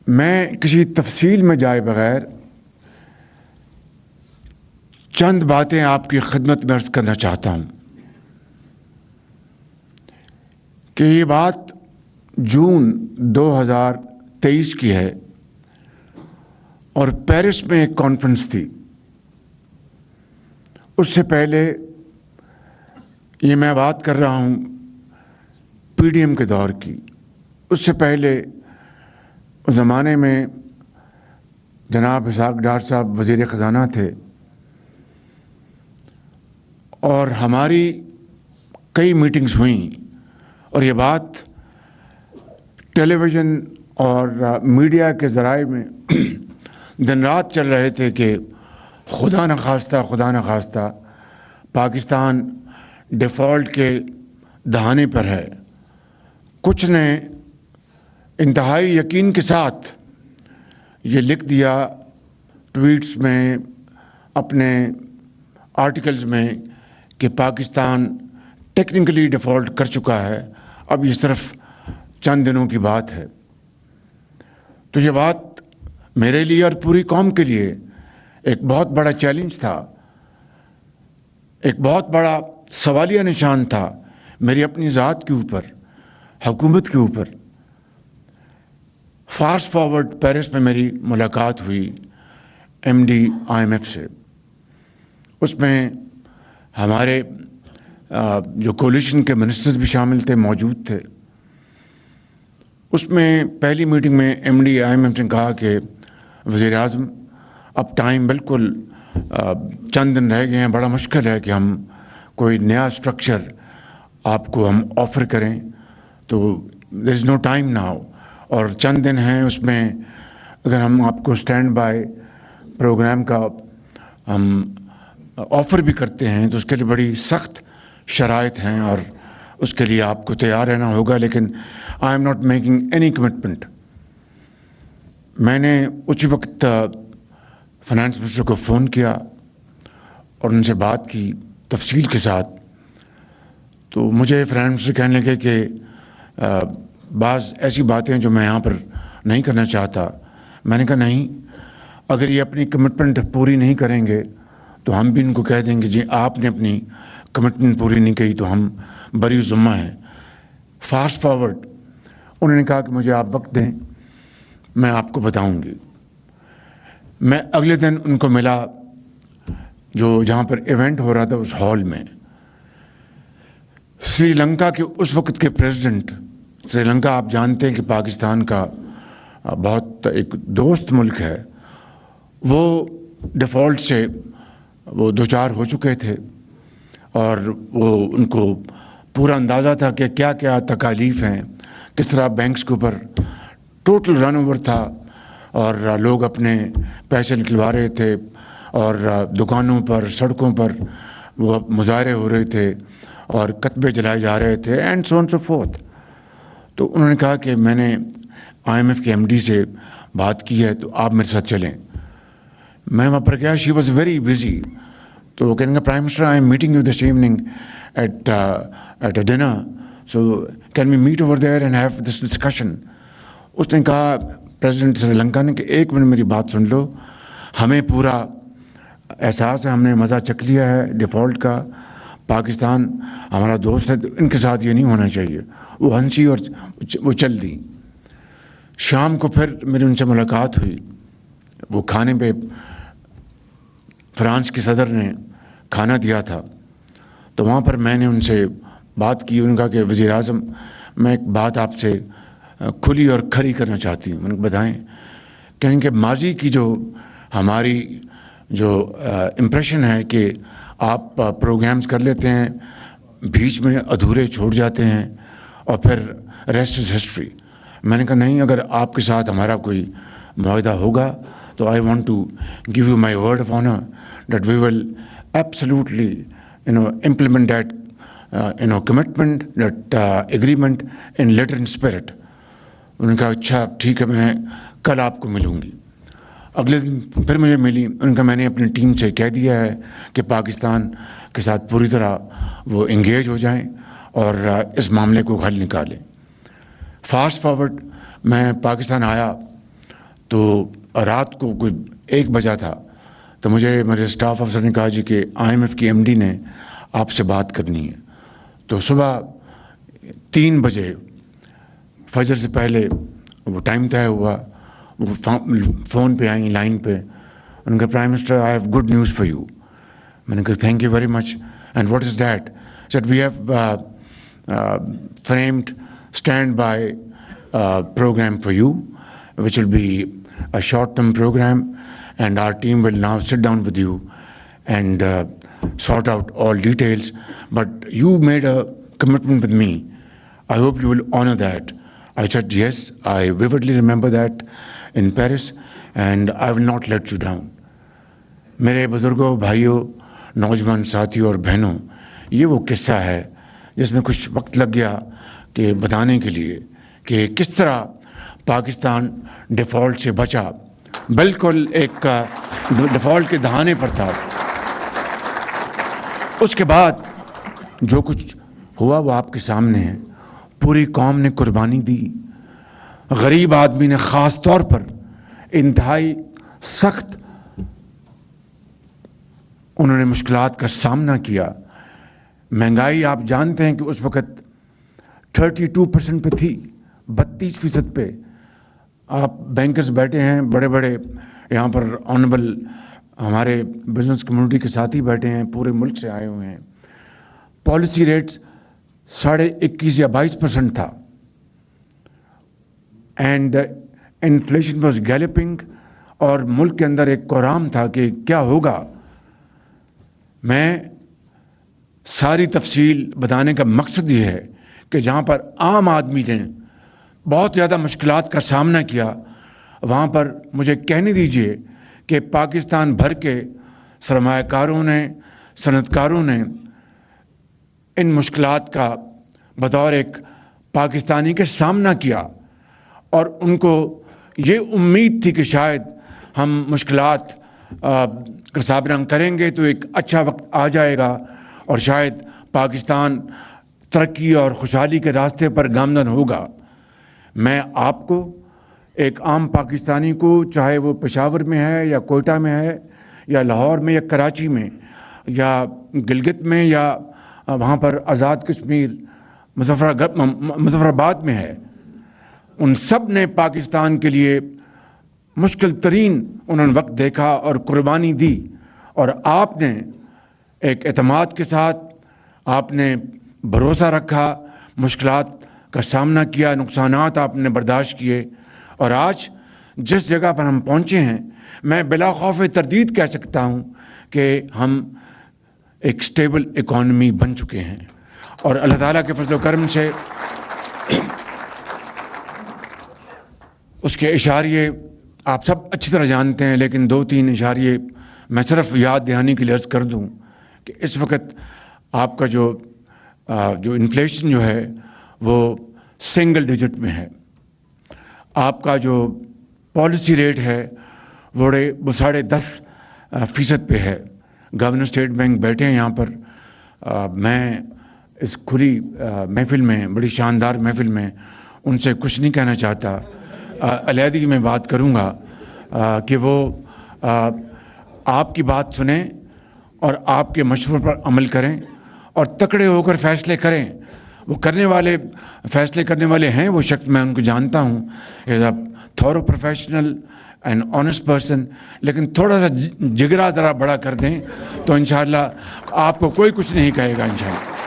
میں کسی تفصیل میں جائے بغیر چند باتیں آپ کی خدمت میں عرض کرنا چاہتا ہوں کہ یہ بات جون 2023 کی ہے اور پیرس میں ایک کانفرنس تھی. اس سے پہلے یہ میں بات کر رہا ہوں پی ڈی ایم کے دور کی. اس سے پہلے اس زمانے میں جناب اسحاق ڈار صاحب وزیر خزانہ تھے اور ہماری کئی میٹنگز ہوئیں اور یہ بات ٹیلی ویژن اور میڈیا کے ذرائع میں دن رات چل رہے تھے کہ خدا نخواستہ پاکستان ڈیفالٹ کے دہانے پر ہے. کچھ نے انتہائی یقین کے ساتھ یہ لکھ دیا ٹویٹس میں، اپنے آرٹیکلز میں، کہ پاکستان ٹیکنیکلی ڈیفالٹ کر چکا ہے، اب یہ صرف چند دنوں کی بات ہے. تو یہ بات میرے لیے اور پوری قوم کے لیے ایک بہت بڑا چیلنج تھا، ایک بہت بڑا سوالیہ نشان تھا میری اپنی ذات کے اوپر، حکومت کے اوپر. فاسٹ فارورڈ پیرس میں میری ملاقات ہوئی M D I M F سے. اس میں ہمارے جو کولیشن کے منسٹرز بھی شامل تھے، موجود تھے. اس میں پہلی میٹنگ میں M D I M F نے کہا کہ وزیر اعظم اب ٹائم بالکل چند دن رہ گئے ہیں، بڑا مشکل ہے کہ ہم کوئی نیا اسٹرکچر آپ کو ہم آفر کریں، تو دیر از نو ٹائم ناؤ، اور چند دن ہیں. اس میں اگر ہم آپ کو اسٹینڈ بائی پروگرام کا ہم آفر بھی کرتے ہیں تو اس کے لیے بڑی سخت شرائط ہیں اور اس کے لیے آپ کو تیار رہنا ہوگا. لیکن I am not making any commitment. میں نے اسی وقت فائنانس منسٹر کو فون کیا اور ان سے بات کی تفصیل کے ساتھ. تو مجھے فائنانس منسٹر کہنے لگے کہ بعض ایسی باتیں جو میں یہاں پر نہیں کرنا چاہتا. میں نے کہا نہیں، اگر یہ اپنی کمٹمنٹ پوری نہیں کریں گے تو ہم بھی ان کو کہہ دیں گے جی آپ نے اپنی کمٹمنٹ پوری نہیں کی تو ہم بری ذمہ ہیں. فاسٹ فارورڈ انہوں نے کہا کہ مجھے آپ وقت دیں، میں آپ کو بتاؤں گی. میں اگلے دن ان کو ملا جو جہاں پر ایونٹ ہو رہا تھا اس ہال میں. سری لنکا کے اس وقت کے پریزیڈنٹ، سری لنکا آپ جانتے ہیں کہ پاکستان کا بہت ایک دوست ملک ہے، وہ ڈیفالٹ سے وہ دوچار ہو چکے تھے اور وہ ان کو پورا اندازہ تھا کہ کیا کیا تکالیف ہیں، کس طرح بینکس کے اوپر ٹوٹل رن اوور تھا اور لوگ اپنے پیسے نکلوا رہے تھے اور دکانوں پر، سڑکوں پر وہ مظاہرے ہو رہے تھے اور کتبے جلائے جا رہے تھے and so on so forth. تو انہوں نے کہا کہ میں نے آئی ایم ایف کے ایم ڈی سے بات کی ہے تو آپ میرے ساتھ چلیں. میں وہاں پر گیا. She was very busy. تو وہ کہیں گے prime minister I am meeting you this evening at a dinner, so can we meet over there and have this discussion. اس نے کہا پریزیڈنٹ سری لنکا نے کہ ایک منٹ میری بات سن لو، ہمیں پورا احساس ہے، ہم نے مزہ چکھ لیا ہے ڈیفالٹ کا، پاکستان ہمارا دوست ہے، تو ان کے ساتھ یہ نہیں ہونا چاہیے. وہ ہنسی اور وہ چل دی. شام کو پھر میری ان سے ملاقات ہوئی. وہ کھانے پہ فرانس کے صدر نے کھانا دیا تھا تو وہاں پر میں نے ان سے بات کی. انہوں نے کہا کہ وزیر اعظم میں ایک بات آپ سے کھلی اور کھری کرنا چاہتی ہوں. میں نے بتائیں. کہیں کہ ماضی کی جو ہماری جو امپریشن ہے کہ آپ پروگرامز کر لیتے ہیں، بیچ میں ادھورے چھوڑ جاتے ہیں اور پھر ریسٹ از ہسٹری. میں نے کہا نہیں، اگر آپ کے ساتھ ہمارا کوئی معاہدہ ہوگا تو I want to give you my word of honour that we will absolutely implement that commitment, that agreement in letter and spirit. انہوں نے کہا اچھا ٹھیک ہے، میں کل آپ کو ملوں گی. اگلے دن پھر مجھے ملی. ان کا میں نے اپنی ٹیم سے کہہ دیا ہے کہ پاکستان کے ساتھ پوری طرح وہ انگیج ہو جائیں اور اس معاملے کو حل نکالیں. فاسٹ فارورڈ میں پاکستان آیا تو رات کو کوئی 1 بجا تھا، تو مجھے میرے اسٹاف افسر نے کہا جی کہ IMF کی MD نے آپ سے بات کرنی ہے. تو صبح 3 بجے فجر سے پہلے وہ ٹائم طے ہوا، وہ فون پہ آئیں لائن پہ. ان کا prime minister I have good news for you. میں نے کہا thank you very much. And what is that? Set we have framed standby program for you, which will be a short-term program, and our team will now sit down with you and sort out all details. But you made a commitment with me. I hope you will honor that. I said, yes, I vividly remember that in Paris, and I will not let you down. میرے بزرگوں، بھائیوں، نوجوان ساتھیوں اور بہنوں، یہ وہ قصہ ہے جس میں کچھ وقت لگ گیا کہ بتانے کے لیے کہ کس طرح پاکستان ڈیفالٹ سے بچا، بالکل ایک ڈیفالٹ کے دہانے پر تھا. اس کے بعد جو کچھ ہوا وہ آپ کے سامنے ہے. پوری قوم نے قربانی دی. غریب آدمی نے خاص طور پر انتہائی سخت انہوں نے مشکلات کا سامنا کیا. مہنگائی آپ جانتے ہیں کہ اس وقت 32% پہ تھی، 32% پہ. آپ بینکرز بیٹھے ہیں، بڑے بڑے یہاں پر آنریبل ہمارے بزنس کمیونٹی کے ساتھی بیٹھے ہیں، پورے ملک سے آئے ہوئے ہیں. پالیسی ریٹ 21.5 یا 22% تھا. اینڈ انفلیشن واز گیلپنگ، اور ملک کے اندر ایک کوہرام تھا کہ کیا ہوگا. میں ساری تفصیل بتانے کا مقصد یہ ہے کہ جہاں پر عام آدمی نے بہت زیادہ مشکلات کا سامنا کیا، وہاں پر مجھے کہنے دیجئے کہ پاکستان بھر کے سرمایہ کاروں نے، صنعت کاروں نے ان مشکلات کا بطور ایک پاکستانی کے سامنا کیا، اور ان کو یہ امید تھی کہ شاید ہم مشکلات کا سامنا کریں گے تو ایک اچھا وقت آ جائے گا اور شاید پاکستان ترقی اور خوشحالی کے راستے پر گامزن ہوگا. میں آپ کو، ایک عام پاکستانی کو، چاہے وہ پشاور میں ہے یا کوئٹہ میں ہے یا لاہور میں یا کراچی میں یا گلگت میں یا وہاں پر آزاد کشمیر مظفر آباد میں ہے، ان سب نے پاکستان کے لیے مشکل ترین انہوں نے وقت دیکھا اور قربانی دی. اور آپ نے ایک اعتماد کے ساتھ، آپ نے بھروسہ رکھا، مشکلات کا سامنا کیا، نقصانات آپ نے برداشت کیے، اور آج جس جگہ پر ہم پہنچے ہیں، میں بلا خوف تردید کہہ سکتا ہوں کہ ہم ایک سٹیبل اکانومی بن چکے ہیں. اور اللہ تعالیٰ کے فضل و کرم سے اس کے اشاریے آپ سب اچھی طرح جانتے ہیں، لیکن 2-3 اشاریے میں صرف یاد دہانی کے لیے عرض کر دوں کہ اس وقت آپ کا جو انفلیشن جو ہے وہ سنگل ڈیجٹ میں ہے. آپ کا جو پالیسی ریٹ ہے وہ 10.5% پہ ہے. گورنر اسٹیٹ بینک بیٹھے ہیں یہاں پر. میں اس کھلی محفل میں، بڑی شاندار محفل میں، ان سے کچھ نہیں کہنا چاہتا. علیحدگی میں بات کروں گا کہ وہ آپ کی بات سنیں اور آپ کے مشورے پر عمل کریں اور تکڑے ہو کر فیصلے کریں. وہ فیصلے کرنے والے ہیں وہ شخص، میں ان کو جانتا ہوں، as a thorough professional and honest person. لیکن تھوڑا سا جگرا ذرا بڑا کر دیں تو انشاءاللہ آپ کو کوئی کچھ نہیں کہے گا انشاءاللہ.